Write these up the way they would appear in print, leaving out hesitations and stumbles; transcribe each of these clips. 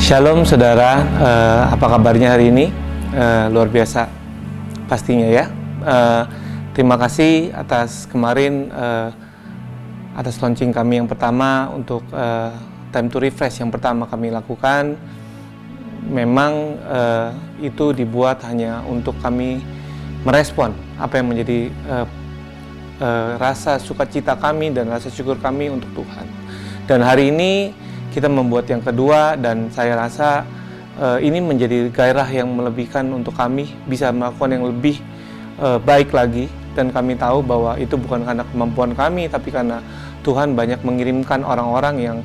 Shalom saudara, apa kabarnya hari ini? Luar biasa pastinya ya. Terima kasih atas kemarin atas launching kami yang pertama untuk Time to Refresh yang pertama kami lakukan. Memang itu dibuat hanya untuk kami merespon apa yang menjadi rasa sukacita kami dan rasa syukur kami untuk Tuhan. Dan hari ini kita membuat yang kedua, dan saya rasa ini menjadi gairah yang melebihkan untuk kami bisa melakukan yang lebih baik lagi. Dan kami tahu bahwa itu bukan karena kemampuan kami, tapi karena Tuhan banyak mengirimkan orang-orang yang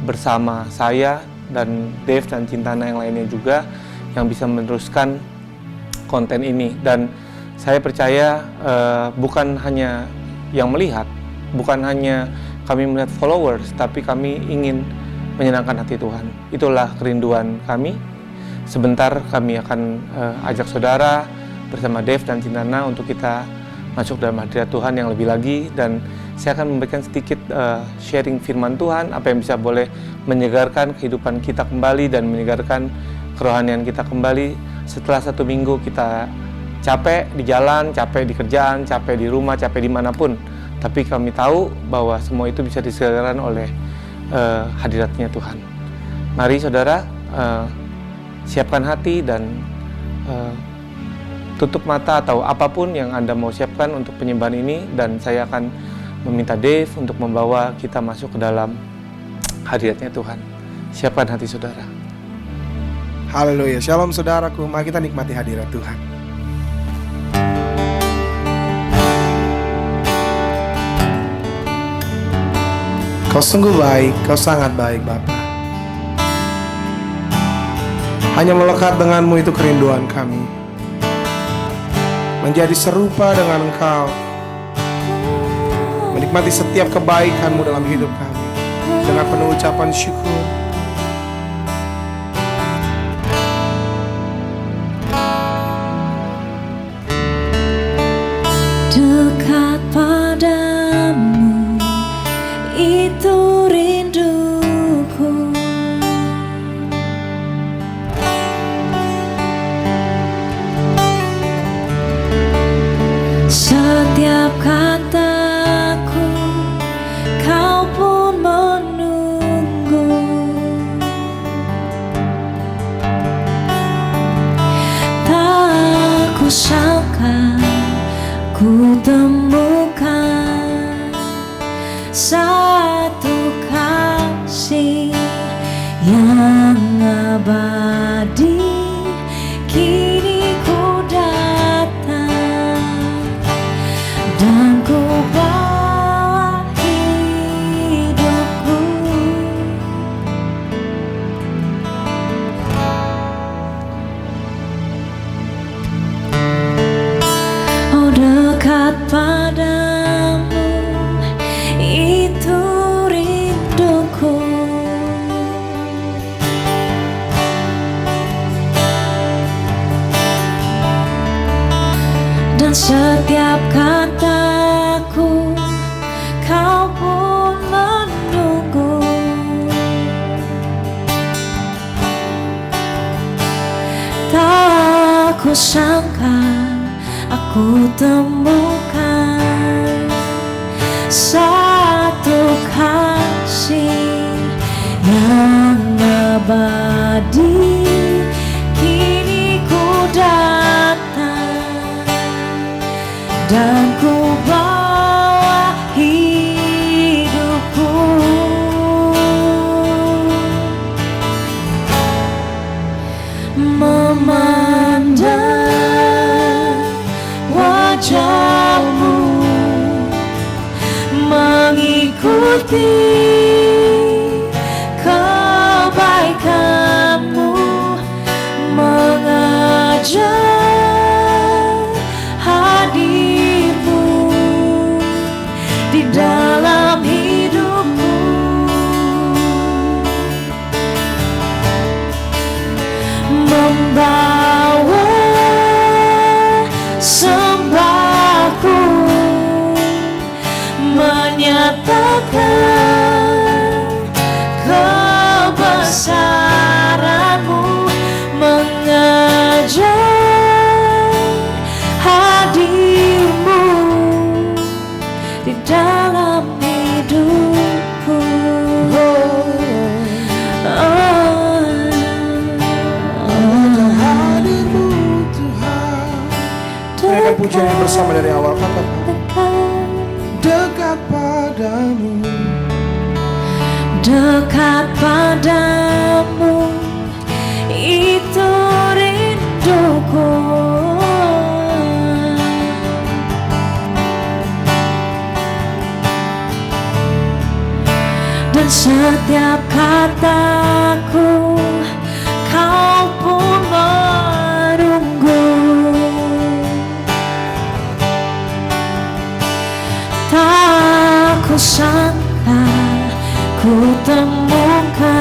bersama saya dan Dave dan Cintana yang lainnya juga yang bisa meneruskan konten ini. Dan saya percaya bukan hanya yang melihat, bukan hanya kami melihat followers, tapi kami ingin menyenangkan hati Tuhan. Itulah kerinduan kami. Sebentar kami akan ajak saudara bersama Dave dan Cintana untuk kita masuk dalam hadirat Tuhan yang lebih lagi. Dan saya akan memberikan sedikit sharing firman Tuhan, apa yang bisa boleh menyegarkan kehidupan kita kembali dan menyegarkan kerohanian kita kembali setelah 1 minggu kita capek di jalan, capek di kerjaan, capek di rumah, capek dimanapun. Tapi kami tahu bahwa semua itu bisa disegarkan oleh hadiratnya Tuhan. Mari saudara, siapkan hati dan tutup mata atau apapun yang Anda mau siapkan untuk penyembahan ini. Dan saya akan meminta Dave untuk membawa kita masuk ke dalam hadiratnya Tuhan. Siapkan hati saudara. Haleluya, shalom saudaraku, mari kita nikmati hadirat Tuhan. Kau sungguh baik, kau sangat baik Bapa. Hanya melekat denganmu itu kerinduan kami, menjadi serupa dengan Engkau, menikmati setiap kebaikanmu dalam hidup kami dengan penuh ucapan syukur. Dekat padamu itu rinduku, setiap kataku kau pun menunggu. Tak kusangka ku temukan satu kasih yang abadi. Kini ku datang dan ku bawa hidupku. Oh, dekat padamu itu rinduku, dan setiap kataku kau pun menunggu. Tak kusangka aku temukan satu kasih yang abadi. Kini ku datang dan ku bawa hidupku. Memandang wajahmu, mengikuti kebaikanmu, mengajar hadirmu di dalam hidupku. Membawa sembahku, menyatakan Naikkan pujian ini bersama dari awal. Katakan dekat padamu, dekat padamu, itu rinduku. Dan setiap kataku kau pun menunggu. Tak kusangka ku temukan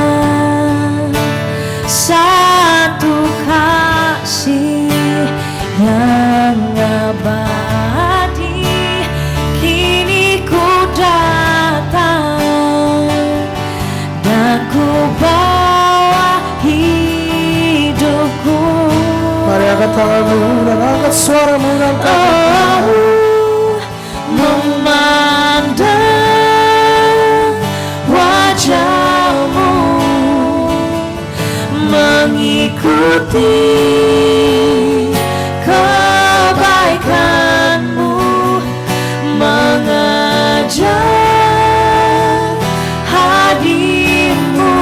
satu kasih yang abadi. Kini ku datang dan ku bawa hidupku. mari angkat tanganmu dan angkat suaramu dan katakan memandang wajahmu, mengikuti kebaikanmu, mengejar hadirmu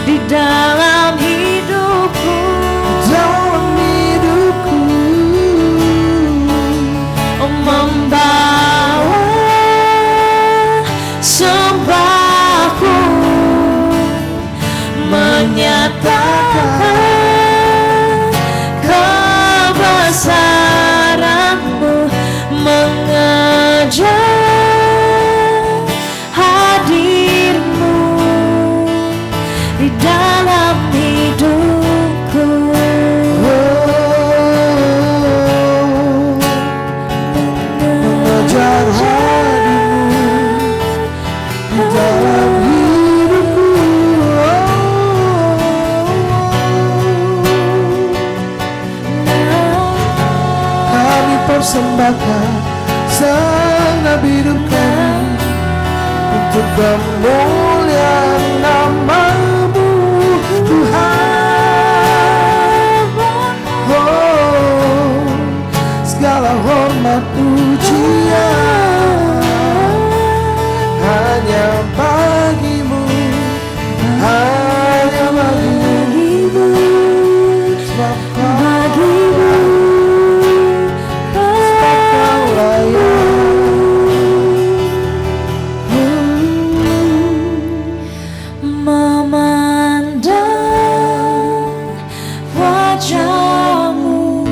di dalam hidupku. Membawa sembahku, menyatakan kebesaranmu, mengejar hadirmu di dalam hidupku. mengejar hadimu di dalam hidupku. Kami persembahkan segenap hidup kami untuk kemuliaan nama-Mu, Tuhan. Oh, segala hormat pujian hanya bagi-Mu, hanya bagi-Mu, sebab Kau memandang wajahmu,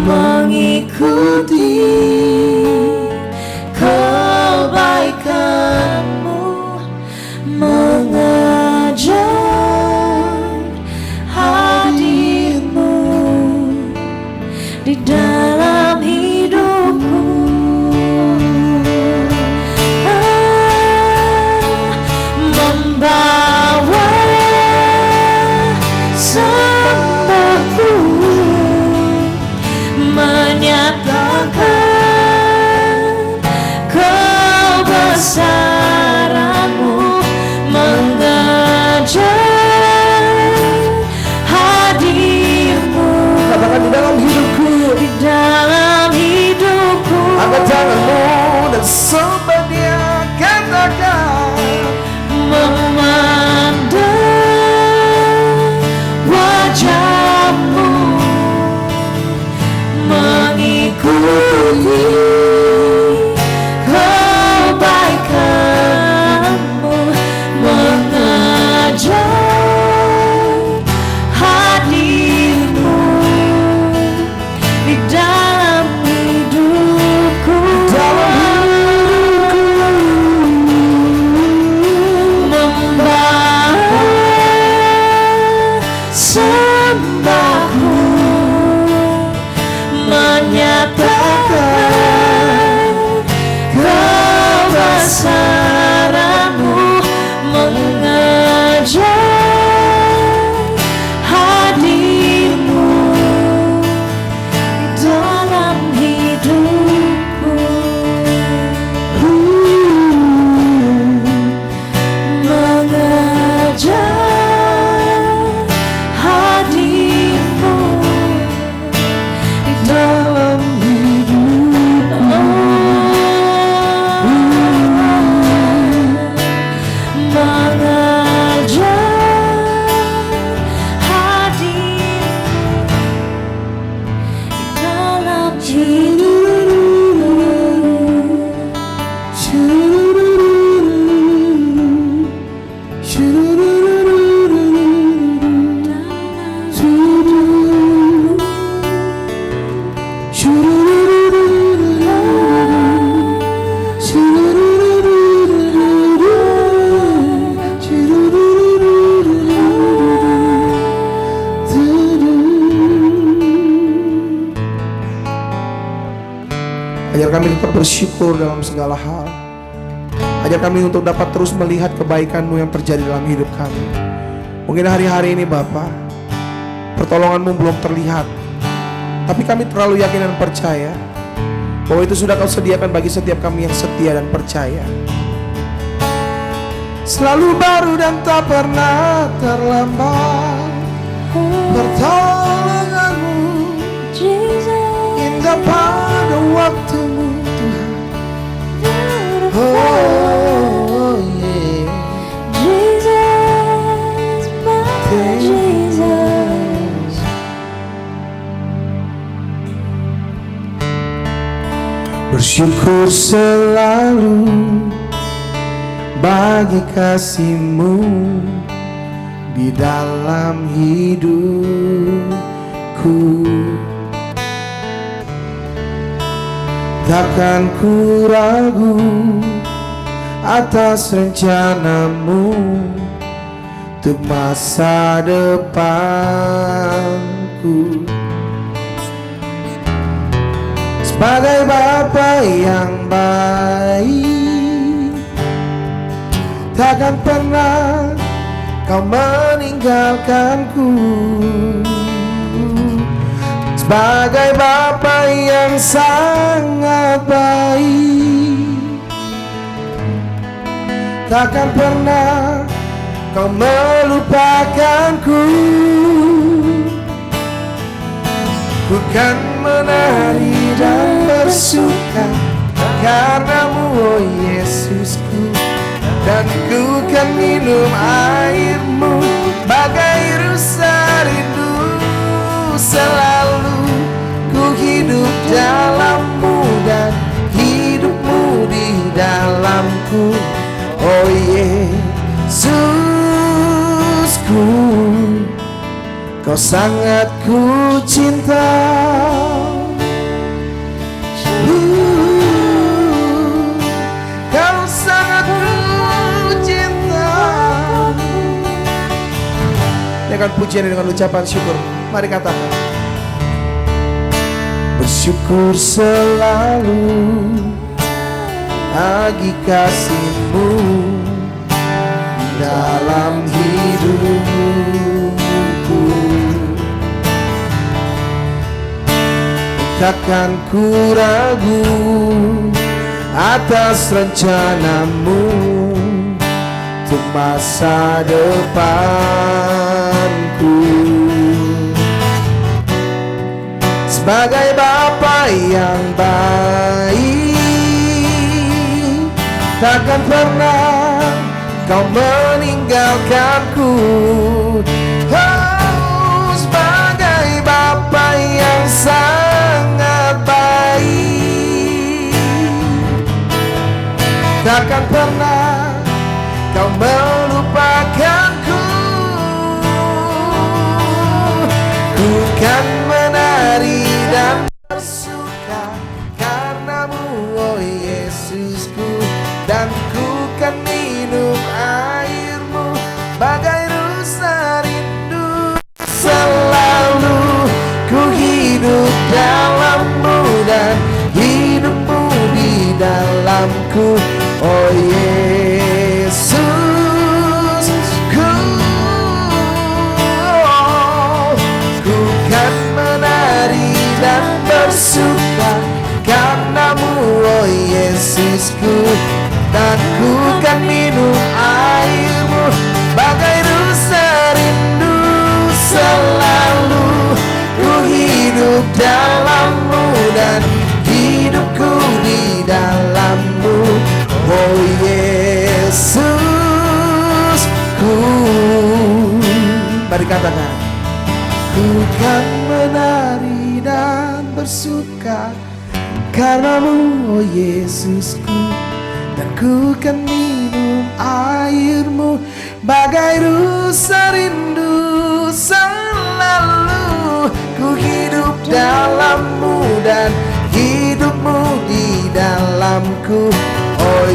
mengikuti kebaikanmu, mengejar hadirmu di dalam hidupku. Membawa sembahku, menyatakan kebesaranmu, mengejar hadirmu. katakan di dalam hidupku. Di dalam hidupku. Angkat tanganmu dan sembah Dia, katakan Memandang wajahmu, mengikuti Ajar kami tetap bersyukur dalam segala hal. Ajar kami untuk dapat terus melihat kebaikan-Mu yang terjadi dalam hidup kami. Mungkin hari-hari ini Bapa, pertolongan-Mu belum terlihat, tapi kami terlalu yakin dan percaya bahwa itu sudah Kau sediakan bagi setiap kami yang setia dan percaya. Selalu baru dan tak pernah terlambat pertolongan-Mu, indah pada waktu-Mu Tuhan. Oh yeah, Jesus, my Jesus. bersyukur selalu bagi kasih-Mu di dalam hidupku. Takkan ku ragu atas rencana-Mu untuk masa depanku. Sebagai Bapa yang baik, takkan pernah Kau meninggalkanku. Sebagai Bapa yang sangat baik, takkan pernah Kau melupakanku. Ku kan menari dan bersuka karena-Mu, oh Yesusku. Dan ku kan minum air-Mu bagai rusa rindu. Selalu ku hidup dalam-Mu dan hidup-Mu di dalamku. Oh Yesusku, Kau sangat ku cinta. Kau sangat ku cinta. Dengan pujian dengan ucapan syukur, mari katakan. Bersyukur selalu bagi kasih-Mu dalam hidupku. Takkan ku ragu atas rencana-Mu untuk masa depanku. Sebagai Bapa yang baik, takkan pernah Kau meninggalkanku. Oh, sebagai Bapa yang sangat baik, takkan pernah Kau melupakanku. Ku kan menari dan bersuka karena-Mu, oh Yesusku. Dan ku kan minum air-Mu bagai rusa rindu. Selalu ku hidup dalam-Mu dan hidup-Mu di dalamku. Oh Yesusku, ku kan menari dan bersuka karena-Mu, oh Yesusku. Dan ku kan minum air-Mu bagai rusa rindu. Selalu ku hidup dalam-Mu dan hidupku di dalam-Mu, oh Yesusku. Mari katakan. Ku kan menari dan bersuka karenamu, oh Yesusku. Dan ku kan minum airmu bagai rusa rindu selalu. Ku hidup dalammu dan hidupmu di dalamku, oh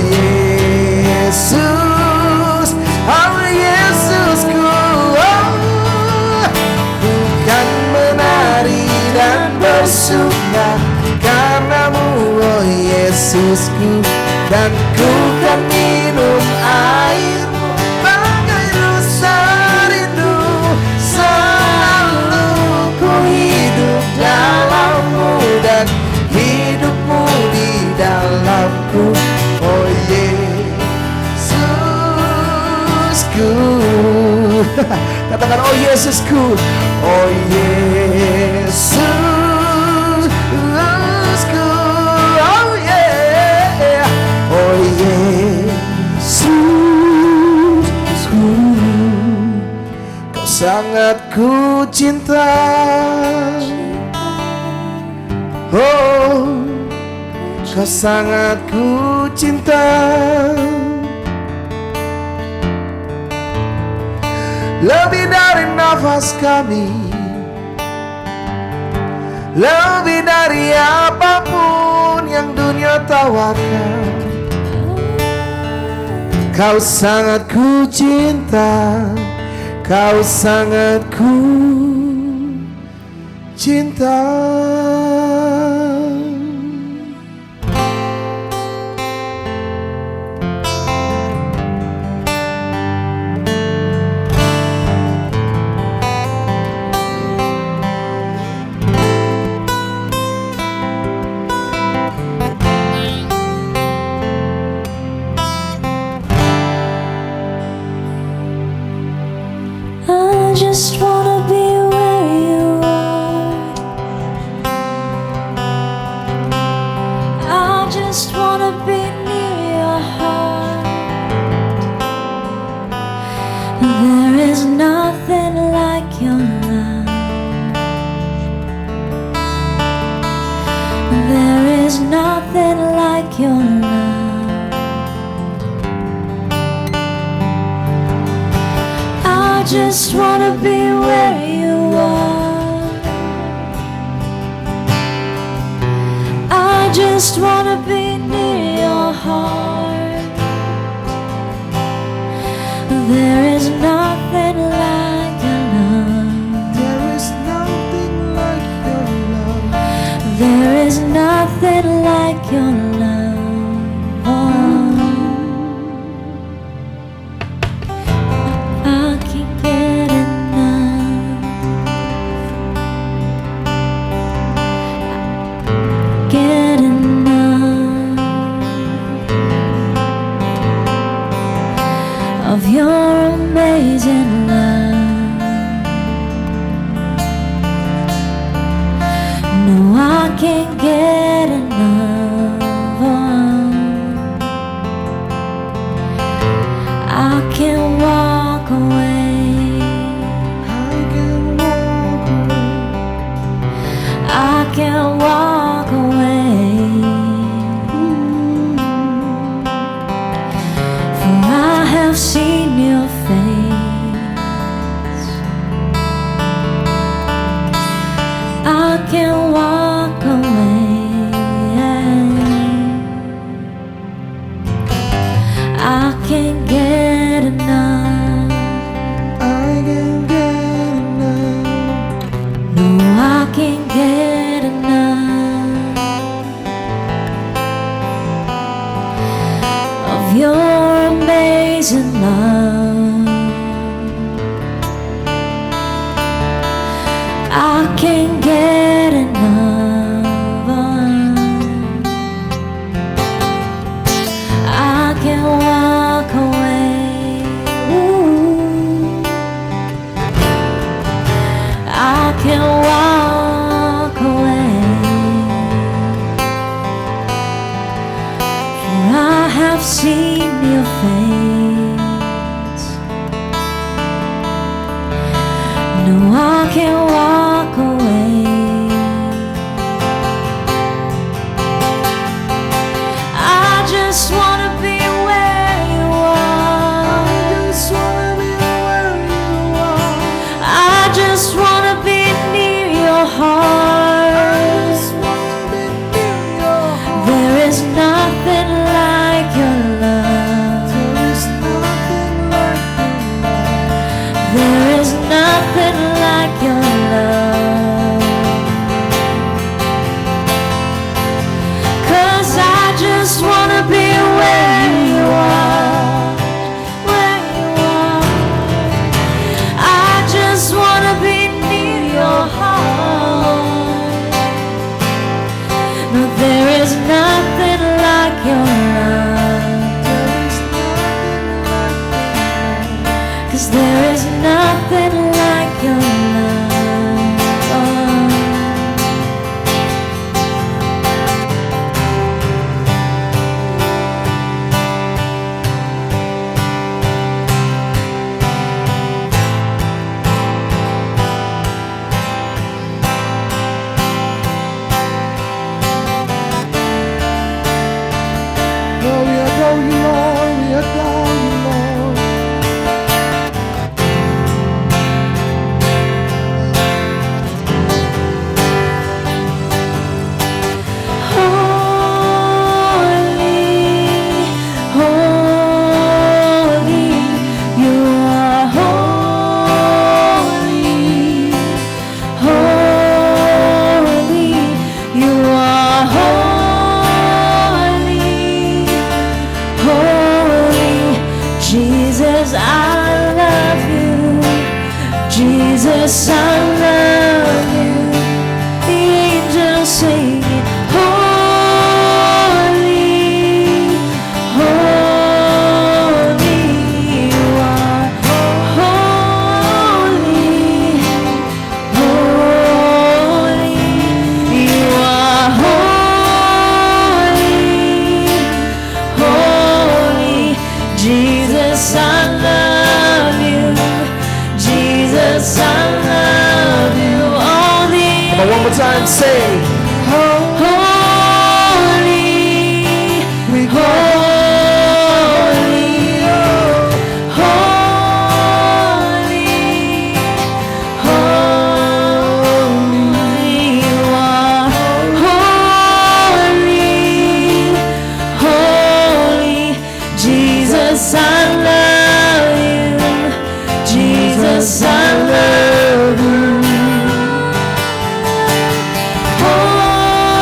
Yesus, oh Yesusku. Oh, ku kan menari dan bersuka karenamu, oh Yesusku. Dan ku kan minum airmu bagai rusa rindu selalu. Ku hidup dalammu dan hidupmu di dalamku, oh Yesusku. Katakan, oh Yesusku, oh Yesusku, oh yeah, oh Yesusku. Kau sangat ku cinta, oh kau sangat ku cinta. Lebih dari nafas kami, lebih dari apapun yang dunia tawarkan. Kau sangat ku cinta, kau sangat ku cinta. I just wanna be where you are. I just wanna be near your heart. There is nothing like your love. There is nothing like your love. I just wanna be where you are. I just wanna be near your heart. There is nothing like your love. There is nothing like your love. There is nothing like your love. I can't get enough. Get enough of your amazing love. No, I can't get enough. I can't walk away. I can walk away. I can't walk away. For I have seen your face. I can't walk away. I can't get enough. I can get enough. No, I can't get enough of your amazing love. I can't get enough. I can't walk away. Ooh. I can't walk away. For I have seen your face. Jesus, I love you. The angels sing it. Holy, holy, you are holy, holy, you are holy, holy. Jesus, I love you. Jesus, I love you. All the Come on, one more time, say, holy, we holy, holy, holy. You are holy, holy. Jesus, I love you. Jesus, I love you. Holy,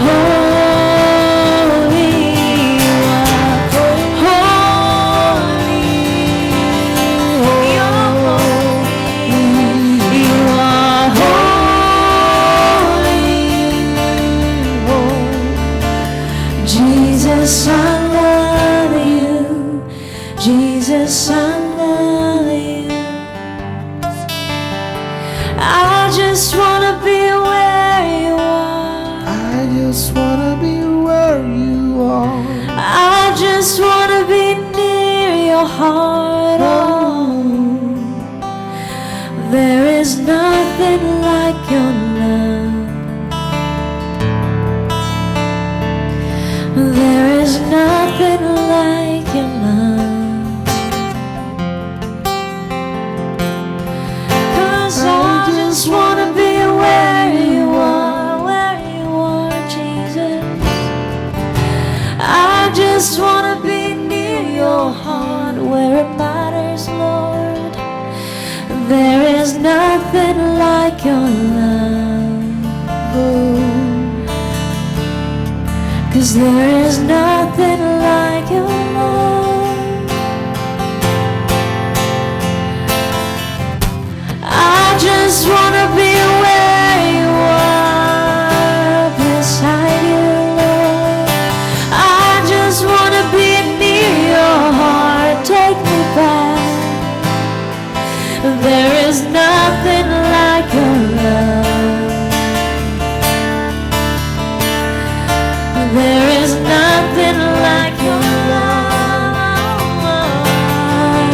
holy, you are holy. You're holy. You are holy. Jesus, I love you. Jesus, I love you. I just wanna be where you are. I just wanna be where you are. I just wanna be near your heart. Oh, there is nothing like your love. There is nothing like your love. 'Cause I just wanna be where you are, Jesus. I just wanna be near your heart, where it matters, Lord. There is nothing like your love. Oh. 'Cause there is nothing like your love. I just wanna be where you are, beside you, Lord. I just wanna be near your heart, take me back. There is nothing like your love. There is nothing like your love.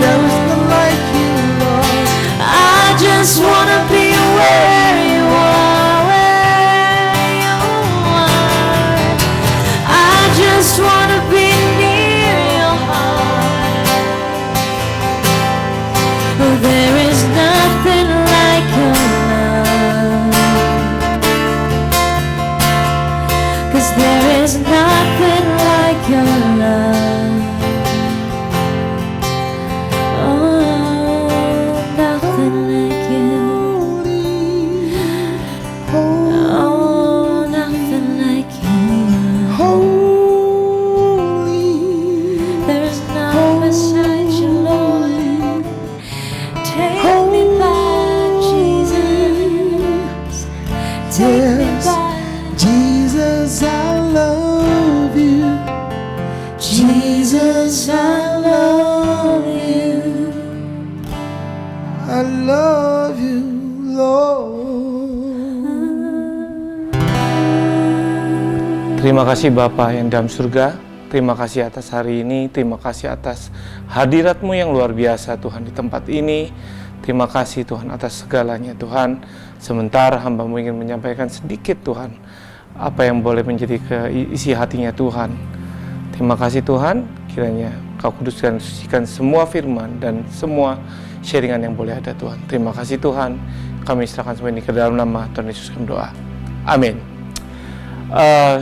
There is none like you, Lord. I just wanna be where you are, where you are. I just wanna be near your heart. There is nothing like your love. 'Cause there is nothing like your love. Oh, nothing like you. Oh, nothing like you. Holy, There is none beside you, Lord. Take me back, Jesus. Take me Yes. back. Jesus, I love you. Jesus, I love you. I love you, Lord. Terima kasih Bapa yang dalam surga. Terima kasih atas hari ini. Terima kasih atas hadirat-Mu yang luar biasa Tuhan di tempat ini. Terima kasih Tuhan atas segalanya Tuhan. Sementara hamba-Mu ingin menyampaikan sedikit Tuhan apa yang boleh menjadi isi hatinya Tuhan. Terima kasih Tuhan, kiranya Kau kuduskan, sucikan semua firman dan semua sharingan yang boleh ada Tuhan. Terima kasih Tuhan, kami serahkan semua ini ke dalam nama Tuhan Yesus kami doa. Amin.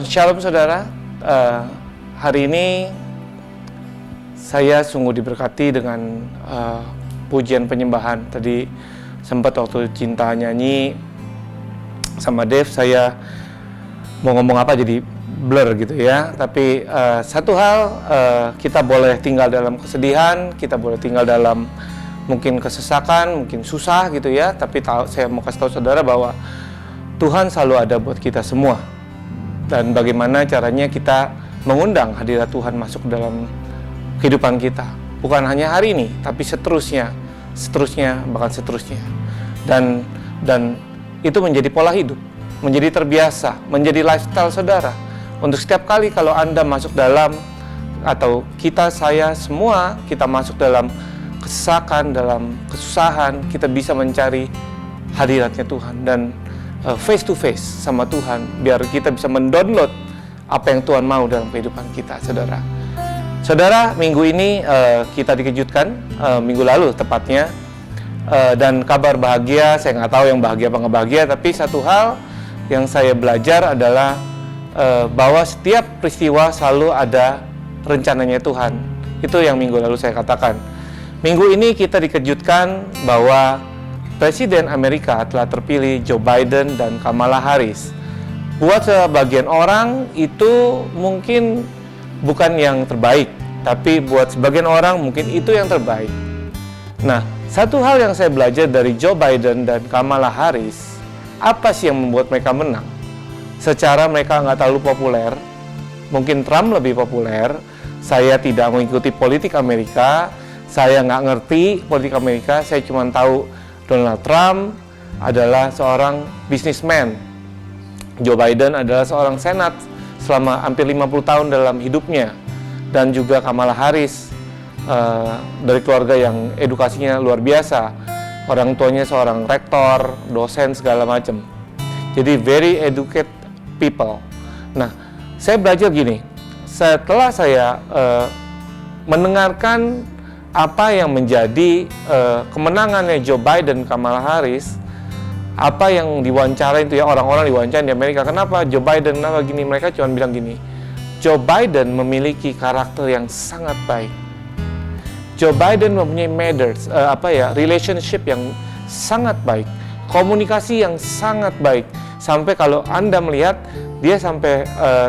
Shalom saudara, hari ini saya sungguh diberkati dengan pujian penyembahan. Tadi sempat waktu Cinta nyanyi sama Dev, saya mau ngomong apa jadi blur gitu ya. Tapi satu hal, kita boleh tinggal dalam kesedihan, kita boleh tinggal dalam mungkin kesesakan, mungkin susah gitu ya, tapi saya mau kasih tahu saudara bahwa Tuhan selalu ada buat kita semua. Dan bagaimana caranya kita mengundang hadirat Tuhan masuk dalam kehidupan kita. Bukan hanya hari ini, tapi seterusnya, bahkan seterusnya. Dan itu menjadi pola hidup, menjadi terbiasa, menjadi lifestyle saudara. Untuk setiap kali kalau Anda masuk dalam, atau saya semua, kita masuk dalam kesesakan, dalam kesusahan, kita bisa mencari hadiratnya Tuhan. Dan face to face sama Tuhan, biar kita bisa mendownload apa yang Tuhan mau dalam kehidupan kita, saudara. Saudara, minggu ini kita dikejutkan, minggu lalu tepatnya, dan kabar bahagia, saya nggak tahu yang bahagia apa nggak bahagia, tapi satu hal yang saya belajar adalah bahwa setiap peristiwa selalu ada rencananya Tuhan. Itu yang minggu lalu saya katakan. Minggu ini kita dikejutkan bahwa Presiden Amerika telah terpilih Joe Biden dan Kamala Harris. Buat sebagian orang itu mungkin bukan yang terbaik, tapi buat sebagian orang mungkin itu yang terbaik. Nah, satu hal yang saya belajar dari Joe Biden dan Kamala Harris, apa sih yang membuat mereka menang? Secara mereka nggak terlalu populer, mungkin Trump lebih populer. Saya tidak mengikuti politik Amerika, saya nggak ngerti politik Amerika, saya cuma tahu Donald Trump adalah seorang businessman. Joe Biden adalah seorang senat selama hampir 50 tahun dalam hidupnya. Dan juga Kamala Harris dari keluarga yang edukasinya luar biasa. Orang tuanya seorang rektor, dosen, segala macam. Jadi very educated people. Nah, saya belajar gini. Setelah saya mendengarkan apa yang menjadi kemenangannya Joe Biden, Kamala Harris, apa yang diwawancara itu ya, orang-orang diwawancara di Amerika, kenapa Joe Biden, kenapa gini, mereka cuma bilang gini, Joe Biden memiliki karakter yang sangat baik. Joe Biden mempunyai relationship yang sangat baik, komunikasi yang sangat baik, sampai kalau Anda melihat dia sampai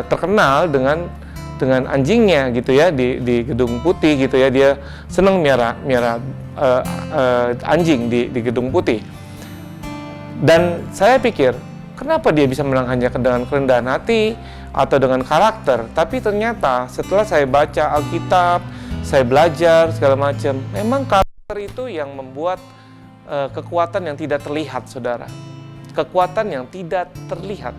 terkenal dengan anjingnya gitu ya di Gedung Putih gitu ya, dia senang miara anjing di Gedung Putih. Dan saya pikir, kenapa dia bisa menang hanya dengan kerendahan hati atau dengan karakter? Tapi ternyata setelah saya baca Alkitab, saya belajar segala macam, memang karakter itu yang membuat kekuatan yang tidak terlihat, saudara. Kekuatan yang tidak terlihat.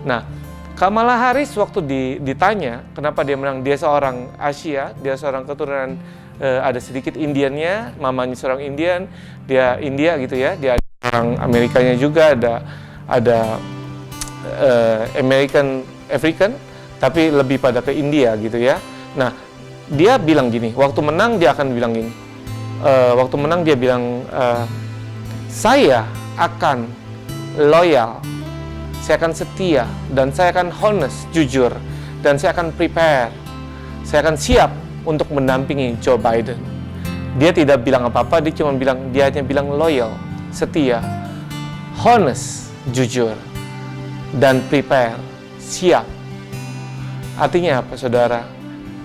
Nah, Kamala Harris waktu ditanya kenapa dia menang, dia seorang Asia, dia seorang keturunan ada sedikit Indiannya, mamanya seorang Indian, dia India gitu ya, dia orang Amerikanya juga, ada American African, tapi lebih pada ke India gitu ya. Nah, dia bilang gini, waktu menang dia akan bilang gini, waktu menang dia bilang, saya akan loyal, saya akan setia, dan saya akan honest, jujur, dan saya akan prepare, saya akan siap untuk mendampingi Joe Biden. Dia tidak bilang apa-apa, dia hanya bilang loyal, setia, honest, jujur, dan prepare, siap. Artinya apa, saudara?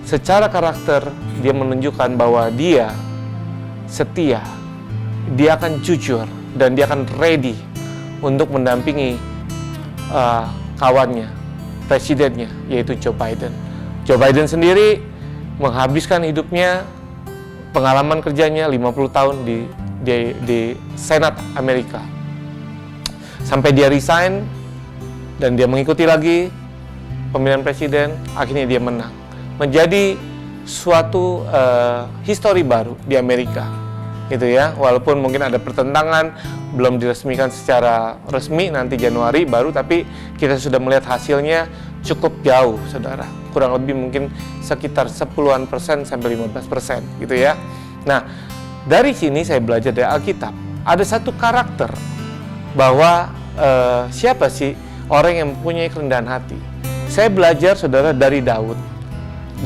Secara karakter, dia menunjukkan bahwa dia setia, dia akan jujur, dan dia akan ready untuk mendampingi kawannya, presidennya, yaitu Joe Biden. Joe Biden sendiri menghabiskan hidupnya, pengalaman kerjanya 50 tahun di Senat Amerika. Sampai dia resign dan dia mengikuti lagi pemilihan presiden, akhirnya dia menang. Menjadi suatu histori baru di Amerika. Gitu ya, walaupun mungkin ada pertentangan, belum diresmikan secara resmi, nanti Januari baru, tapi kita sudah melihat hasilnya cukup jauh, saudara. Kurang lebih mungkin sekitar 10% sampai 15% gitu ya. Nah, dari sini saya belajar dari Alkitab, ada satu karakter bahwa siapa sih orang yang mempunyai kerendahan hati. Saya belajar, saudara, dari Daud.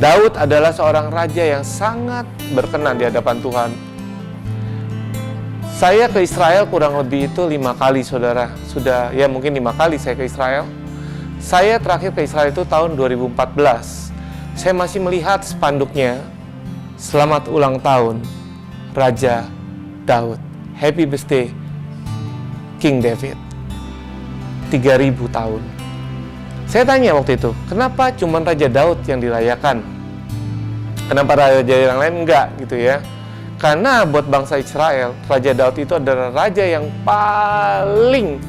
Daud adalah seorang raja yang sangat berkenan di hadapan Tuhan. Saya ke Israel kurang lebih itu 5 kali, saudara. Sudah, ya mungkin 5 kali saya ke Israel. Saya terakhir ke Israel itu tahun 2014. Saya masih melihat spanduknya, selamat ulang tahun, Raja Daud. Happy birthday King David. 3000 tahun. Saya tanya waktu itu, kenapa cuma Raja Daud yang dirayakan? Kenapa raja yang lain enggak gitu ya? Karena buat bangsa Israel, Raja Daud itu adalah raja yang paling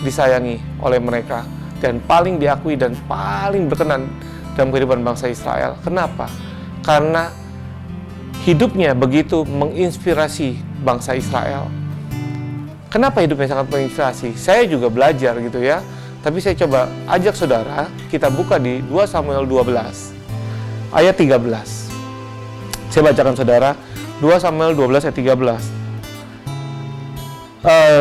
disayangi oleh mereka dan paling diakui dan paling berkenan dalam kehidupan bangsa Israel. Kenapa? Karena hidupnya begitu menginspirasi bangsa Israel. Kenapa hidupnya sangat menginspirasi? Saya juga belajar gitu ya. Tapi saya coba ajak saudara, kita buka di 2 Samuel 12 ayat 13. Saya bacakan saudara, 2 Samuel 12 ayat 13.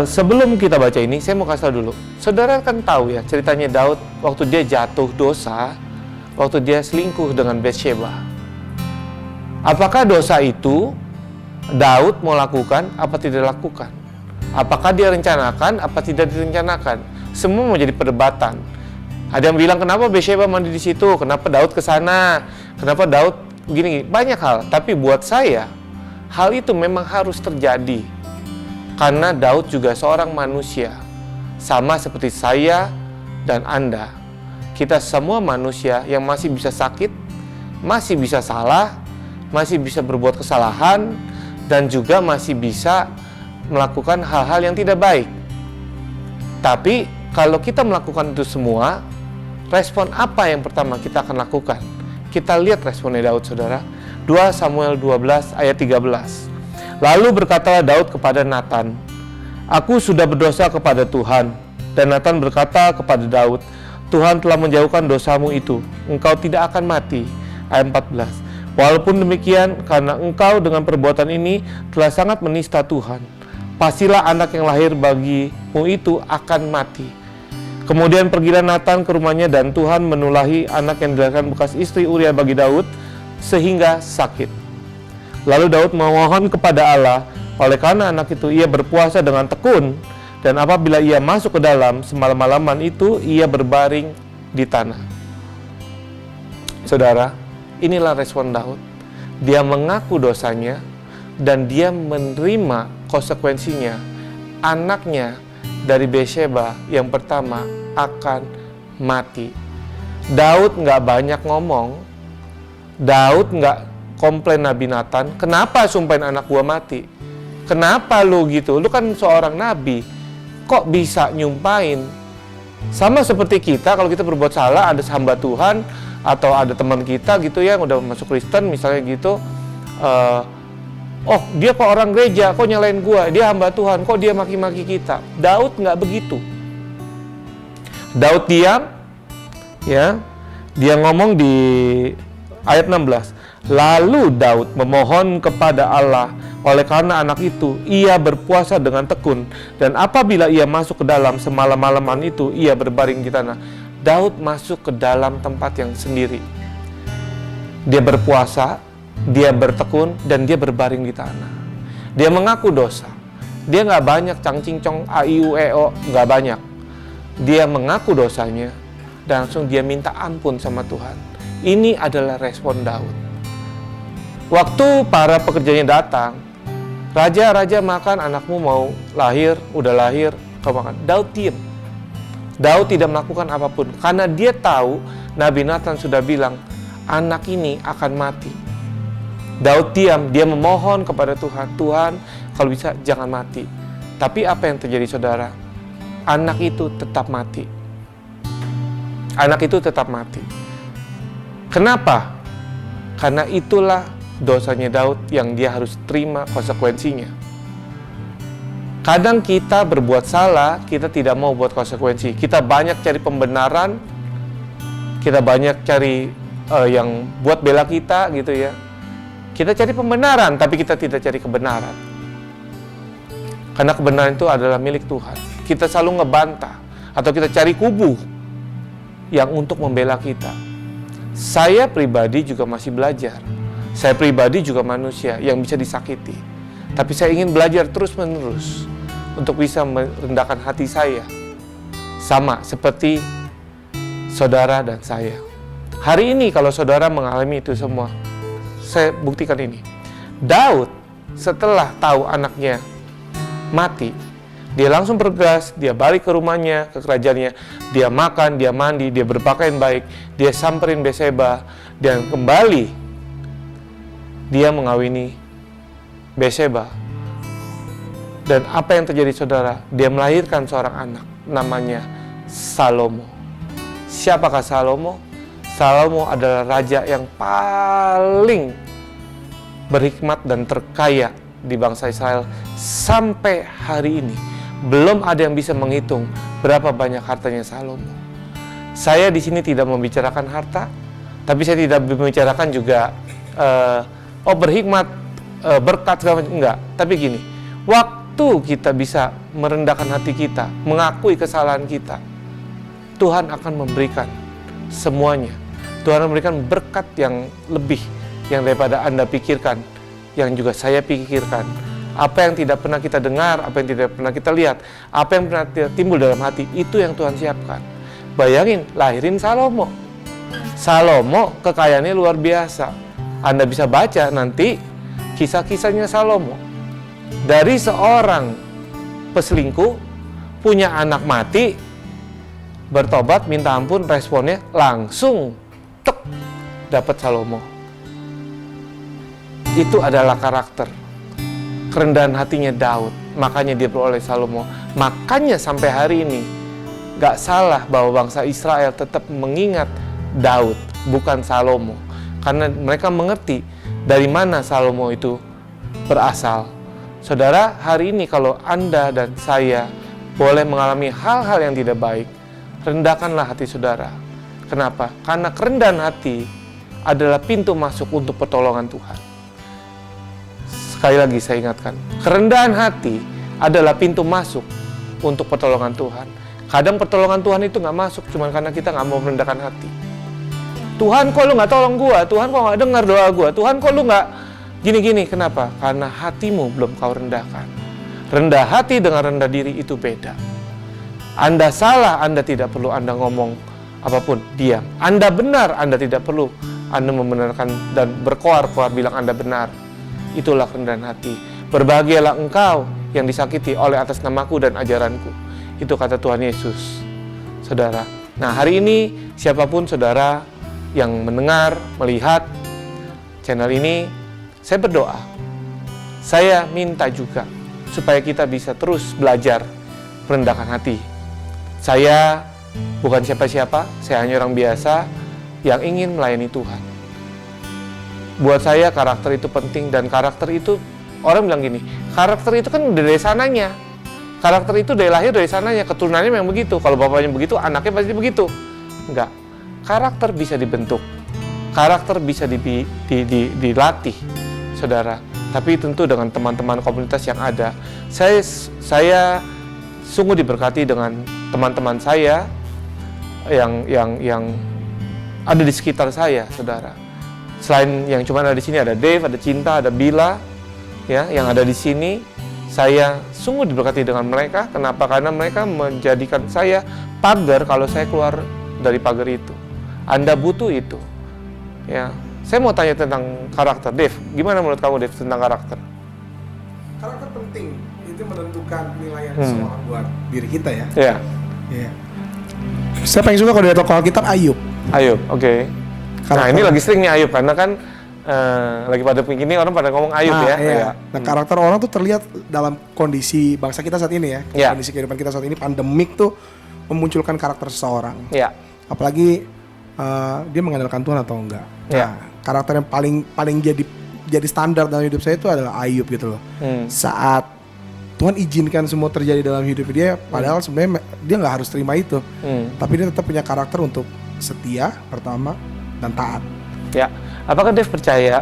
Sebelum kita baca ini, saya mau kasih tahu dulu. Saudara kan tahu ya ceritanya Daud waktu dia jatuh dosa, waktu dia selingkuh dengan Bathsheba. Apakah dosa itu Daud mau lakukan apa tidak lakukan? Apakah dia rencanakan apa tidak direncanakan? Semua mau jadi perdebatan. Ada yang bilang kenapa Bathsheba mandi di situ? Kenapa Daud ke sana? Kenapa Daud begini? Banyak hal. Tapi buat saya, hal itu memang harus terjadi. Karena Daud juga seorang manusia. Sama seperti saya dan Anda. Kita semua manusia yang masih bisa sakit, masih bisa salah, masih bisa berbuat kesalahan, dan juga masih bisa melakukan hal-hal yang tidak baik. Tapi kalau kita melakukan itu semua, respon apa yang pertama kita akan lakukan? Kita lihat responnya Daud, saudara. 2 Samuel 12 ayat 13. Lalu berkatalah Daud kepada Nathan, "Aku sudah berdosa kepada Tuhan." Dan Nathan berkata kepada Daud, "Tuhan telah menjauhkan dosamu itu, engkau tidak akan mati." Ayat 14. "Walaupun demikian, karena engkau dengan perbuatan ini telah sangat menista Tuhan, pastilah anak yang lahir bagimu itu akan mati." Kemudian pergilah Nathan ke rumahnya dan Tuhan menulahi anak yang dilahirkan bekas istri Uria bagi Daud sehingga sakit. Lalu Daud memohon kepada Allah, oleh karena anak itu ia berpuasa dengan tekun, dan apabila ia masuk ke dalam semalam-malaman itu ia berbaring di tanah. Saudara, inilah respon Daud. Dia mengaku dosanya dan dia menerima konsekuensinya. Anaknya dari Bathsheba yang pertama akan mati. Daud nggak banyak ngomong. Daud nggak komplain Nabi Nathan, "Kenapa sumpahin anak gua mati? Kenapa lu gitu? Lu kan seorang nabi, kok bisa nyumpahin?" Sama seperti kita, kalau kita berbuat salah, ada hamba Tuhan atau ada teman kita gitu ya, yang udah masuk Kristen misalnya gitu, oh dia kok orang gereja, kok nyalain gua, dia hamba Tuhan, kok dia maki-maki kita. Daud nggak begitu. Daud diam, ya, dia ngomong di ayat 16. Lalu Daud memohon kepada Allah, oleh karena anak itu ia berpuasa dengan tekun, dan apabila ia masuk ke dalam semalam-malaman itu ia berbaring di tanah. Daud masuk ke dalam tempat yang sendiri. Dia berpuasa, dia bertekun, dan dia berbaring di tanah. Dia mengaku dosa. Dia nggak banyak cangcingcong a i u e o, nggak banyak. Dia mengaku dosanya dan langsung dia minta ampun sama Tuhan. Ini adalah respon Daud. Waktu para pekerjanya datang, raja makan, anakmu mau lahir, udah lahir, kau makan. Daud diam. Daud tidak melakukan apapun karena dia tahu Nabi Nathan sudah bilang anak ini akan mati. Daud diam, dia memohon kepada Tuhan, "Tuhan, kalau bisa jangan mati." Tapi apa yang terjadi, saudara? Anak itu tetap mati. Anak itu tetap mati. Kenapa? Karena itulah dosanya Daud yang dia harus terima konsekuensinya. Kadang kita berbuat salah, kita tidak mau buat konsekuensi. Kita banyak cari pembenaran, kita banyak cari yang buat bela kita gitu ya. Kita cari pembenaran, tapi kita tidak cari kebenaran. Karena kebenaran itu adalah milik Tuhan. Kita selalu ngebantah, atau kita cari kubu yang untuk membela kita. Saya pribadi juga masih belajar. Saya pribadi juga manusia yang bisa disakiti. Tapi saya ingin belajar terus-menerus untuk bisa merendahkan hati saya. Sama seperti saudara dan saya. Hari ini kalau saudara mengalami itu semua, saya buktikan ini. Daud setelah tahu anaknya mati, dia langsung bergegas, dia balik ke rumahnya, ke kerajaannya, dia makan, dia mandi, dia berpakaian baik, dia samperin Betseba, dan kembali dia mengawini Betseba. Dan apa yang terjadi saudara? Dia melahirkan seorang anak, namanya Salomo. Siapakah Salomo? Salomo adalah raja yang paling berhikmat dan terkaya di bangsa Israel sampai hari ini. Belum ada yang bisa menghitung berapa banyak hartanya Salomo. Saya di sini tidak membicarakan harta, tapi saya tidak membicarakan juga berhikmat, berkat segala macam, enggak. Tapi gini, waktu kita bisa merendahkan hati kita, mengakui kesalahan kita, Tuhan akan memberikan semuanya. Tuhan memberikan berkat yang lebih yang daripada Anda pikirkan, yang juga saya pikirkan. Apa yang tidak pernah kita dengar, apa yang tidak pernah kita lihat, apa yang pernah timbul dalam hati, itu yang Tuhan siapkan. Bayangin, lahirin Salomo. Salomo kekayaannya luar biasa. Anda bisa baca nanti kisah-kisahnya Salomo. Dari seorang peselingkuh, punya anak mati, bertobat, minta ampun, responnya langsung dapat Salomo. Itu adalah karakter, kerendahan hatinya Daud. Makanya dia beroleh Salomo. Makanya sampai hari ini gak salah bahwa bangsa Israel tetap mengingat Daud, bukan Salomo. Karena mereka mengerti dari mana Salomo itu berasal. Saudara, hari ini kalau Anda dan saya boleh mengalami hal-hal yang tidak baik, rendahkanlah hati saudara. Kenapa? Karena kerendahan hati adalah pintu masuk untuk pertolongan Tuhan. Sekali lagi saya ingatkan, kerendahan hati adalah pintu masuk untuk pertolongan Tuhan. Kadang pertolongan Tuhan itu nggak masuk cuma karena kita nggak mau merendahkan hati. Tuhan, kok lu nggak tolong gua? Tuhan, kok nggak dengar doa gua? Tuhan, kok lu nggak gini-gini? Kenapa? Karena hatimu belum kau rendahkan. Rendah hati dengan rendah diri itu beda. Anda salah, Anda tidak perlu Anda ngomong apapun, diam. Anda benar, Anda tidak perlu Anda membenarkan dan berkoar-koar bilang Anda benar. Itulah kerendahan hati. Berbahagialah engkau yang disakiti oleh atas namaku dan ajaranku. Itu kata Tuhan Yesus, saudara. Nah, hari ini siapapun saudara yang mendengar, melihat channel ini, saya berdoa, saya minta juga supaya kita bisa terus belajar merendahkan hati. Saya bukan siapa-siapa, saya hanya orang biasa yang ingin melayani Tuhan. Buat saya karakter itu penting, dan karakter itu, orang bilang gini, karakter itu kan dari sananya. Karakter itu dari lahir dari sananya, keturunannya memang begitu. Kalau bapaknya begitu, anaknya pasti begitu. Enggak. Karakter bisa dibentuk. Karakter bisa dilatih, saudara. Tapi tentu dengan teman-teman komunitas yang ada. Saya sungguh diberkati dengan teman-teman saya yang ada di sekitar saya, saudara. Selain yang cuma ada di sini, ada Dave, ada Cinta, ada Bila, ya, yang ada di sini. Saya sungguh diberkati dengan mereka. Kenapa? Karena mereka menjadikan saya pagar kalau saya keluar dari pagar itu. Anda butuh itu, ya. Saya mau tanya tentang karakter, Dave. Gimana menurut kamu, Dave, tentang karakter? Karakter penting, itu menentukan penilaian seseorang buat diri kita ya. Iya. Iya. Saya paling suka kalau dari tokoh Alkitab Ayub. Ayub, oke. Nah, ini lagi sering nih Ayub, karena kan lagi pada begini orang pada ngomong Ayub ya. Iya. Nah, karakter orang tuh terlihat dalam kondisi bangsa kita saat ini ya. Iya. Kondisi kehidupan kita saat ini, pandemik tuh memunculkan karakter seseorang. Iya. Apalagi dia mengandalkan Tuhan atau enggak. Iya. Nah, karakter yang paling jadi standar dalam hidup saya itu adalah Ayub gitu loh. Saat Tuhan izinkan semua terjadi dalam hidup dia, padahal sebenarnya dia nggak harus terima itu. Tapi dia tetap punya karakter untuk setia pertama dan taat. Ya, apakah Dev percaya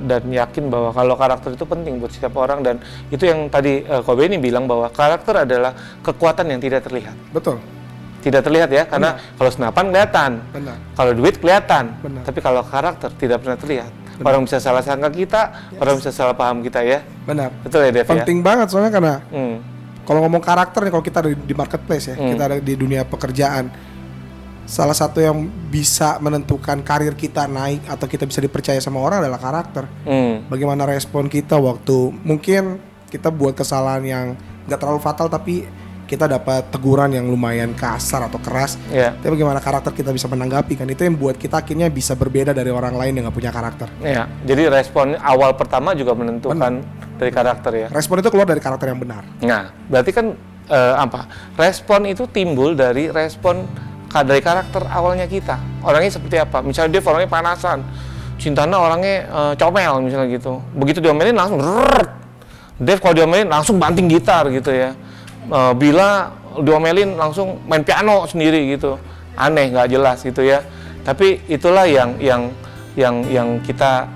dan yakin bahwa kalau karakter itu penting buat setiap orang, dan itu yang tadi Kobe ini bilang bahwa karakter adalah kekuatan yang tidak terlihat. Betul. Tidak terlihat ya, karena kalau senapan kelihatan, Benar. kalau duit kelihatan, Benar. tapi kalau karakter tidak pernah terlihat. Benar. Orang bisa salah sangka kita, orang bisa salah paham kita ya. Benar. Betul ya Dev ya? Penting banget soalnya karena Hmm. kalau ngomong karakter nih, kalau kita ada di marketplace ya, kita ada di dunia pekerjaan, salah satu yang bisa menentukan karir kita naik atau kita bisa dipercaya sama orang adalah karakter. Bagaimana respon kita waktu mungkin kita buat kesalahan yang nggak terlalu fatal tapi kita dapat teguran yang lumayan kasar atau keras. Iya. Tapi bagaimana karakter kita bisa menanggapi kan, itu yang buat kita akhirnya bisa berbeda dari orang lain yang nggak punya karakter. Iya. Jadi respon awal pertama juga menentukan dari karakter ya. Respon itu keluar dari karakter yang benar. Nah, berarti kan respon itu timbul dari respon dari karakter awalnya kita. Orangnya seperti apa? Misalnya dia orangnya panasan, Cintana orangnya comel misalnya gitu. Begitu diomelin langsung Dev kalau diomelin langsung banting gitar gitu ya. Bila diomelin langsung main piano sendiri gitu. Aneh, nggak jelas gitu ya. Tapi itulah yang kita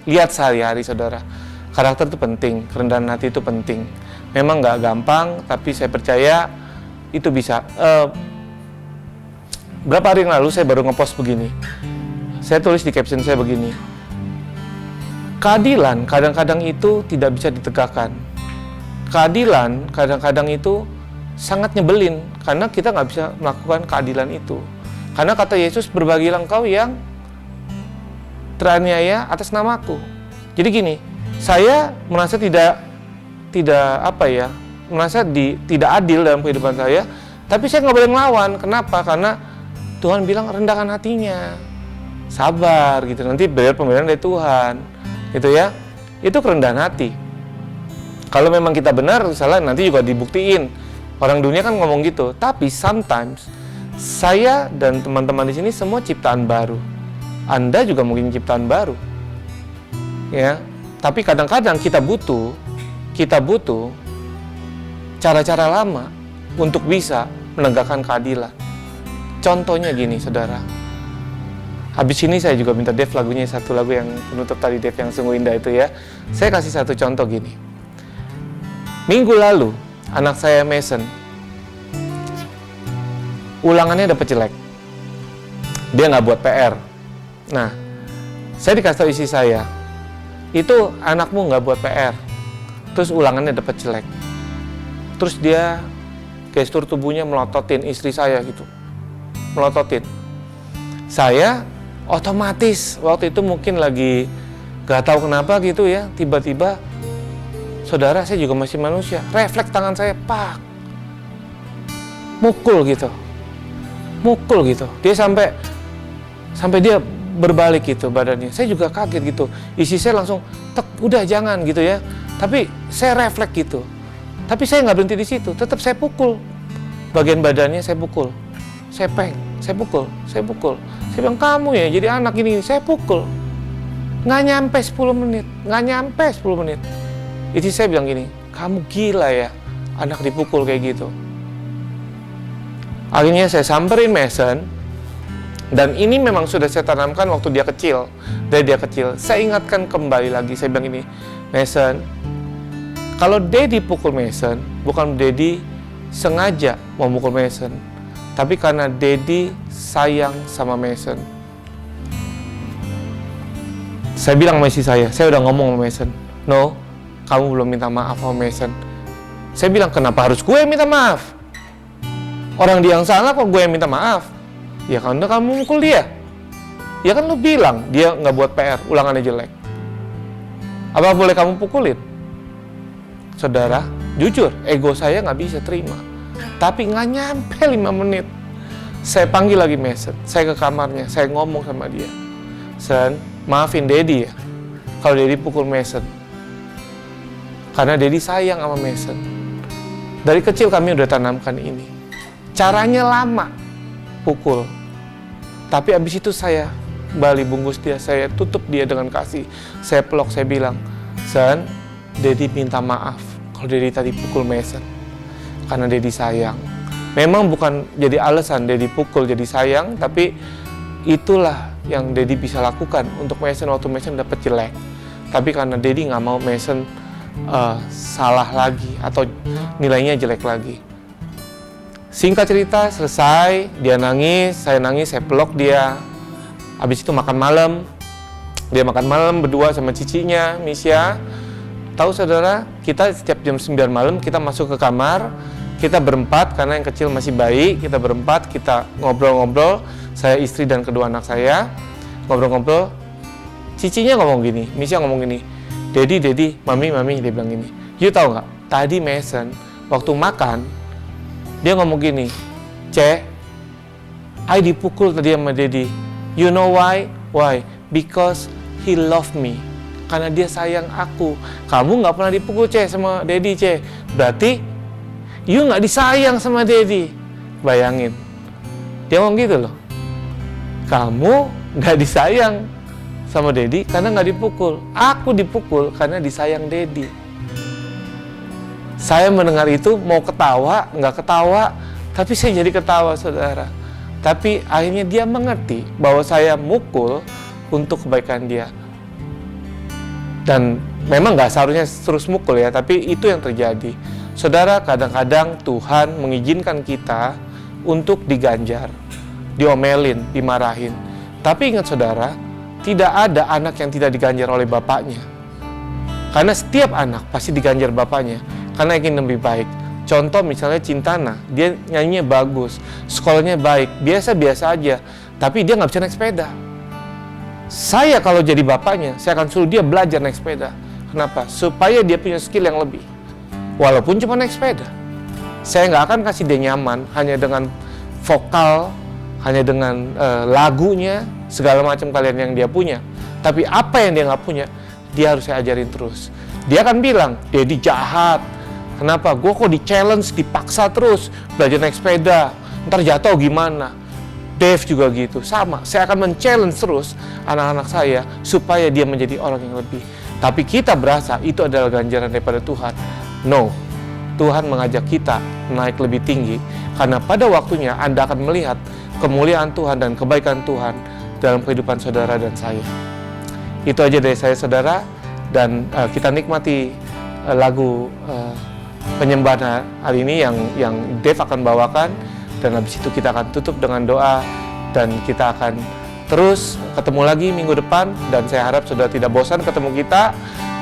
lihat sehari-hari, saudara. Karakter itu penting, kerendahan hati itu penting. Memang nggak gampang, tapi saya percaya itu bisa. Berapa hari yang lalu saya baru ngepost begini. Saya tulis di caption saya begini. Keadilan kadang-kadang itu tidak bisa ditegakkan. Keadilan kadang-kadang itu sangat nyebelin karena kita nggak bisa melakukan keadilan itu. Karena kata Yesus, berbagilah engkau yang teraniaya atas namaku. Jadi gini, saya merasa tidak tidak adil dalam kehidupan saya, tapi saya nggak boleh melawan. Kenapa? Karena Tuhan bilang rendahkan hatinya, sabar gitu. Nanti bayar pembelaan dari Tuhan, gitu ya. Itu kerendahan hati. Kalau memang kita benar, salah nanti juga dibuktiin. Orang dunia kan ngomong gitu. Tapi sometimes saya dan teman-teman di sini semua ciptaan baru. Anda juga mungkin ciptaan baru, ya. Tapi kadang-kadang kita butuh cara-cara lama untuk bisa menegakkan keadilan. Contohnya gini, saudara. Habis ini saya juga minta Dev lagunya, satu lagu yang penutup tadi Dev yang sungguh indah itu ya. Saya kasih satu contoh gini. Minggu lalu, anak saya Mason, ulangannya dapat jelek. Dia nggak buat PR. Nah, saya dikasih tahu isi saya, itu anakmu nggak buat PR, terus ulangannya dapat jelek. Terus dia gestur tubuhnya melototin istri saya gitu, melototin. Saya otomatis waktu itu mungkin lagi gak tahu kenapa gitu ya, tiba-tiba, saudara saya juga masih manusia, refleks tangan saya pak, mukul gitu. Dia sampai dia berbalik gitu badannya. Saya juga kaget gitu. Isi saya langsung, udah jangan gitu ya. Tapi saya refleks gitu. Tapi saya nggak berhenti di situ. Tetap saya pukul. Bagian badannya saya pukul. Saya pukul. Saya bilang, kamu ya jadi anak ini. Saya pukul. Nggak nyampe 10 menit. Isi saya bilang gini, kamu gila ya, anak dipukul kayak gitu. Akhirnya saya samperin Mason, dan ini memang sudah saya tanamkan waktu dia kecil. Dari dia kecil, saya ingatkan kembali lagi, saya bilang ini, Mason, kalau Daddy pukul Mason, bukan Daddy sengaja mau mukul Mason, tapi karena Daddy sayang sama Mason. Saya bilang sama istri saya udah ngomong sama Mason, no, kamu belum minta maaf sama Mason. Saya bilang, kenapa harus gue yang minta maaf? Orang dia yang salah kok gue yang minta maaf? Ya karena kamu mukul dia. Ya kan lu bilang dia nggak buat PR, ulangannya jelek. Apa boleh kamu pukulin? Saudara, jujur, ego saya nggak bisa terima. Tapi nggak nyampe 5 menit. Saya panggil lagi Mason, saya ke kamarnya, saya ngomong sama dia. Son, maafin Daddy ya, kalau Daddy pukul Mason. Karena Daddy sayang sama Mason. Dari kecil kami udah tanamkan ini. Caranya lama, pukul. Tapi abis itu saya kembali bungkus dia, saya tutup dia dengan kasih. Saya peluk, saya bilang, Son, Daddy minta maaf kalau Daddy tadi pukul Mason. Karena Daddy sayang. Memang bukan jadi alasan Daddy pukul jadi sayang, tapi itulah yang Daddy bisa lakukan untuk Mason waktu Mason dapat jelek. Tapi karena Daddy nggak mau Mason salah lagi atau nilainya jelek lagi. Singkat cerita, selesai, dia nangis, saya peluk dia. Habis itu makan malam. Dia makan malam berdua sama cicinya, Misha. Tahu saudara, kita setiap jam 9 malam kita masuk ke kamar, kita berempat karena yang kecil masih bayi, kita berempat, kita ngobrol-ngobrol, saya, istri dan kedua anak saya, ngobrol-ngobrol. Cicinya ngomong gini, Misha ngomong gini, Daddy, Mami, dia bilang gini. You tahu nggak? tadi Mason waktu makan dia ngomong gini, "Ce, I dipukul tadi sama Daddy. You know why? Why? Because he love me. Karena dia sayang aku. Kamu nggak pernah dipukul, Ce, sama Daddy, Ce. Berarti you nggak disayang sama Daddy." Bayangin, dia ngomong gitu loh. Kamu nggak disayang sama Daddy karena nggak dipukul. Aku dipukul karena disayang Daddy. Saya mendengar itu mau ketawa, nggak ketawa, tapi saya jadi ketawa, saudara. Tapi akhirnya dia mengerti bahwa saya mukul untuk kebaikan dia. Dan memang nggak seharusnya terus mukul ya, tapi itu yang terjadi. Saudara, kadang-kadang Tuhan mengizinkan kita untuk diganjar, diomelin, dimarahin. Tapi ingat saudara, tidak ada anak yang tidak diganjar oleh bapaknya. Karena setiap anak pasti diganjar bapaknya, karena ingin lebih baik. Contoh misalnya Cintana, dia nyanyinya bagus, sekolahnya baik, biasa-biasa aja, tapi dia nggak bisa naik sepeda. Saya kalau jadi bapaknya, saya akan suruh dia belajar naik sepeda. Kenapa? Supaya dia punya skill yang lebih. Walaupun cuma naik sepeda. Saya nggak akan kasih dia nyaman hanya dengan vokal, hanya dengan lagunya, segala macam kalian yang dia punya. Tapi apa yang dia nggak punya, dia harus saya ajarin terus. Dia akan bilang, "Daddy jahat. Kenapa? Gue kok di-challenge, dipaksa terus belajar naik sepeda. Ntar jatuh gimana?" Dave juga gitu, sama. Saya akan men-challenge terus anak-anak saya supaya dia menjadi orang yang lebih. Tapi kita berasa itu adalah ganjaran daripada Tuhan. No, Tuhan mengajak kita naik lebih tinggi. Karena pada waktunya Anda akan melihat kemuliaan Tuhan dan kebaikan Tuhan dalam kehidupan saudara dan saya. Itu aja dari saya, saudara. Dan kita nikmati lagu penyembahan hari ini yang Dave akan bawakan, dan habis itu kita akan tutup dengan doa dan kita akan terus ketemu lagi minggu depan, dan saya harap saudara tidak bosan ketemu kita,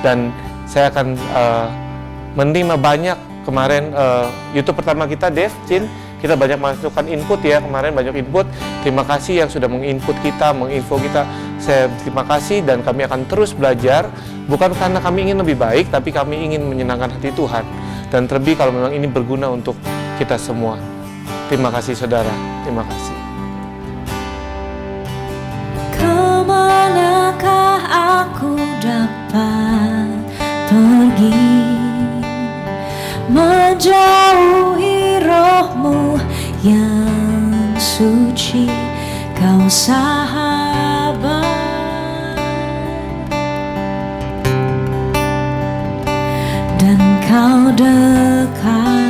dan saya akan menerima banyak. Kemarin YouTube pertama kita, Dave, Cin, kita banyak masukkan input ya, kemarin banyak input. Terima kasih yang sudah menginput kita, menginfo kita. Saya terima kasih, dan kami akan terus belajar, bukan karena kami ingin lebih baik, tapi kami ingin menyenangkan hati Tuhan. Dan terlebih kalau memang ini berguna untuk kita semua. Terima kasih saudara, terima kasih. Kemanakah aku dapat pergi, menjauhi rohmu yang suci, kau sahabat, dan kau dekat.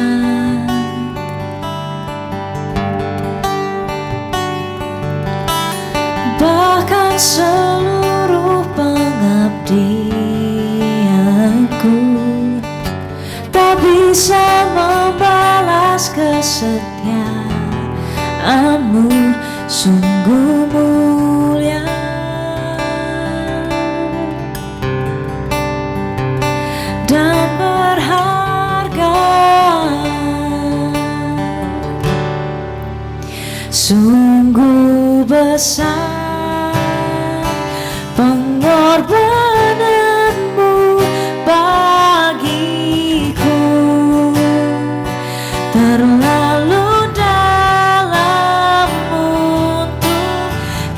Bahkan seluruh pengabdianku tak bisa membalas kesetiaanmu, sungguh mulia. Dan berharga, sungguh besar pengorbananmu bagiku, terlalu dalam untuk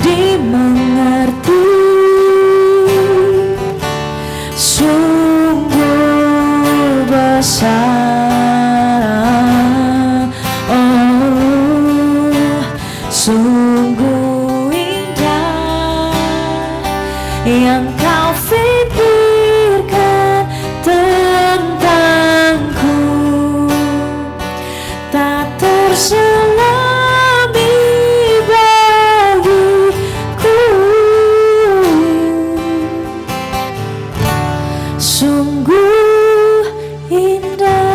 dimengerti. Sungguh besar, oh, sungguh indah yang kau pikirkan tentangku, tak terselami bagiku. Sungguh indah.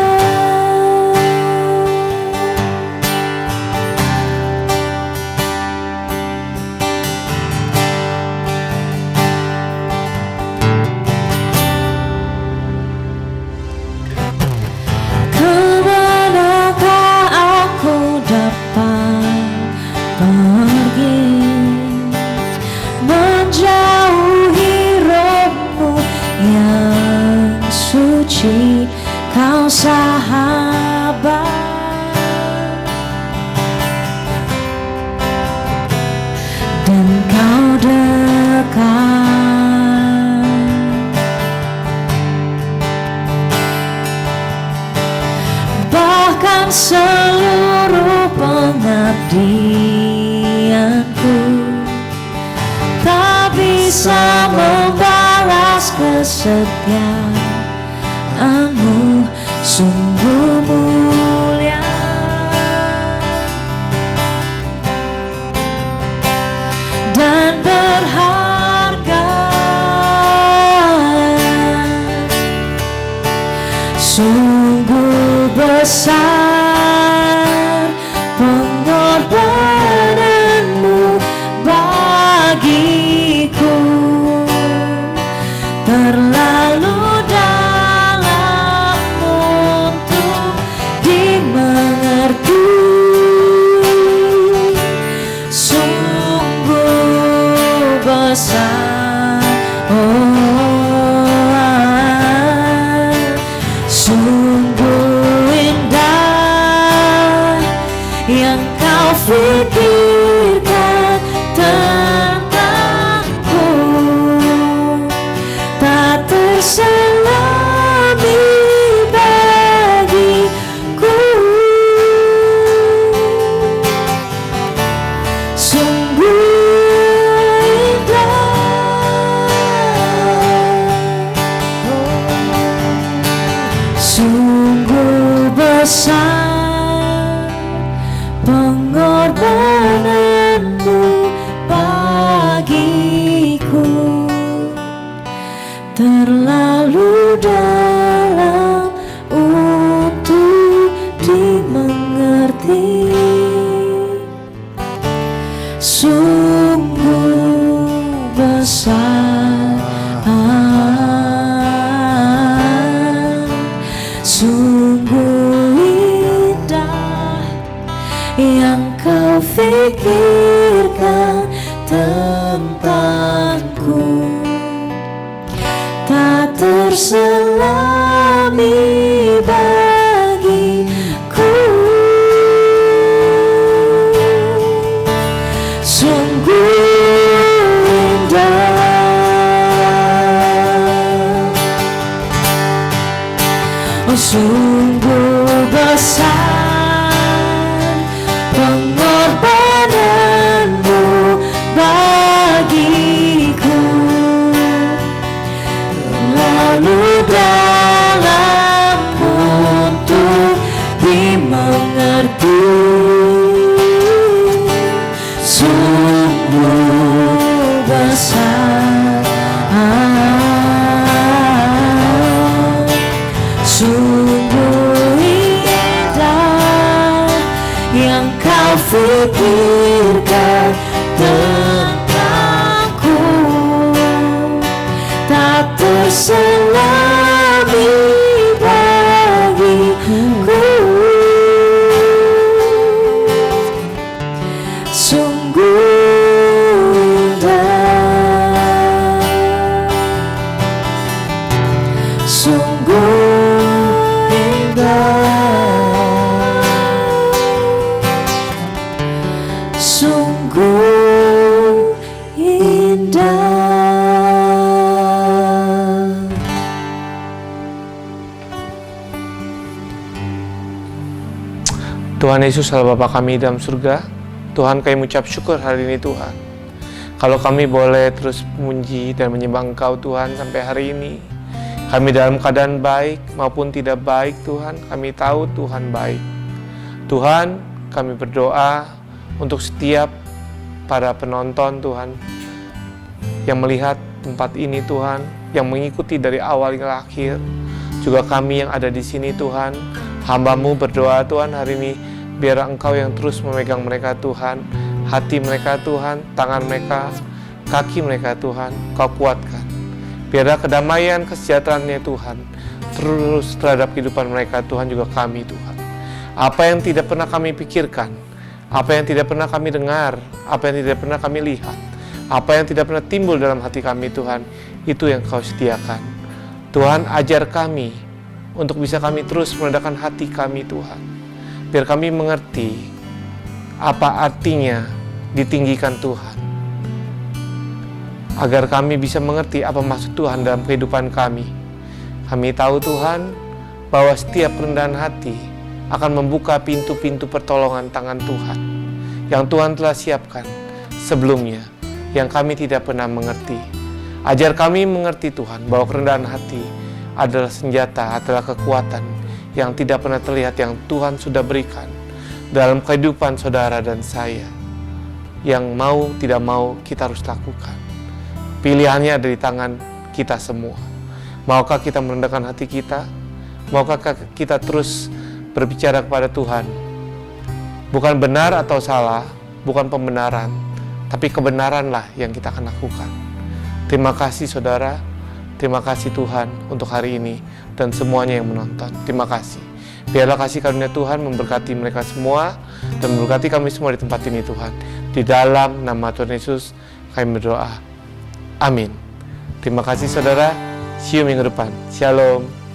Engkau dekat, bahkan seluruh pengabdianku tak bisa membalas kesetiaanmu, sungguh mulia dan berharga, sungguh besar pengorbananmu bagiku, terlalu dalam untuk dimengerti, sungguh besar, sungguh indah yang kau pikirkan tentangku, tak terselami bagiku, sungguh sungguh besar pengorbananmu bagiku, terlalu dalam untuk dimengerti, sungguh besar, sungguh indah yang kau pikirkan tentangku, tak terselami bagiku, sungguh indah, sungguh besar pengorbananmu bagiku, terlalu dalam untuk dimengerti, sungguh besar, sungguh indah yang kau pikirkan tentangku, tak terselami bagiku, sungguh indah, sungguh sungguh indah. Tuhan Yesus adalah Bapa kami dalam surga. Tuhan, kami mengucap syukur hari ini Tuhan. Kalau kami boleh terus memuji dan menyembah Engkau Tuhan sampai hari ini. Kami dalam keadaan baik maupun tidak baik Tuhan, kami tahu Tuhan baik. Tuhan, kami berdoa untuk setiap para penonton Tuhan yang melihat tempat ini Tuhan, yang mengikuti dari awal hingga akhir, juga kami yang ada di sini Tuhan. Hamba-Mu berdoa Tuhan hari ini, biar Engkau yang terus memegang mereka Tuhan, hati mereka Tuhan, tangan mereka, kaki mereka Tuhan, Kau kuatkan. Biarlah kedamaian, kesejahteraannya Tuhan terus terhadap kehidupan mereka Tuhan, juga kami Tuhan. Apa yang tidak pernah kami pikirkan, apa yang tidak pernah kami dengar, apa yang tidak pernah kami lihat, apa yang tidak pernah timbul dalam hati kami Tuhan, itu yang Kau sediakan. Tuhan, ajar kami untuk bisa kami terus meledakkan hati kami Tuhan, biar kami mengerti apa artinya ditinggikan Tuhan, agar kami bisa mengerti apa maksud Tuhan dalam kehidupan kami. Kami tahu Tuhan, bahwa setiap kerendahan hati akan membuka pintu-pintu pertolongan tangan Tuhan yang Tuhan telah siapkan sebelumnya, yang kami tidak pernah mengerti. Ajar kami mengerti Tuhan, bahwa kerendahan hati adalah senjata, adalah kekuatan yang tidak pernah terlihat yang Tuhan sudah berikan dalam kehidupan saudara dan saya. Yang mau tidak mau kita harus lakukan. Pilihannya ada di tangan kita semua. Maukah kita merendahkan hati kita? Maukah kita terus berbicara kepada Tuhan? Bukan benar atau salah, bukan pembenaran, tapi kebenaranlah yang kita akan lakukan. Terima kasih saudara, terima kasih Tuhan untuk hari ini dan semuanya yang menonton. Terima kasih. Biarlah kasih karunia Tuhan memberkati mereka semua dan memberkati kami semua di tempat ini Tuhan. Di dalam nama Tuhan Yesus kami berdoa. Amin. Terima kasih saudara. See you minggu depan. Shalom.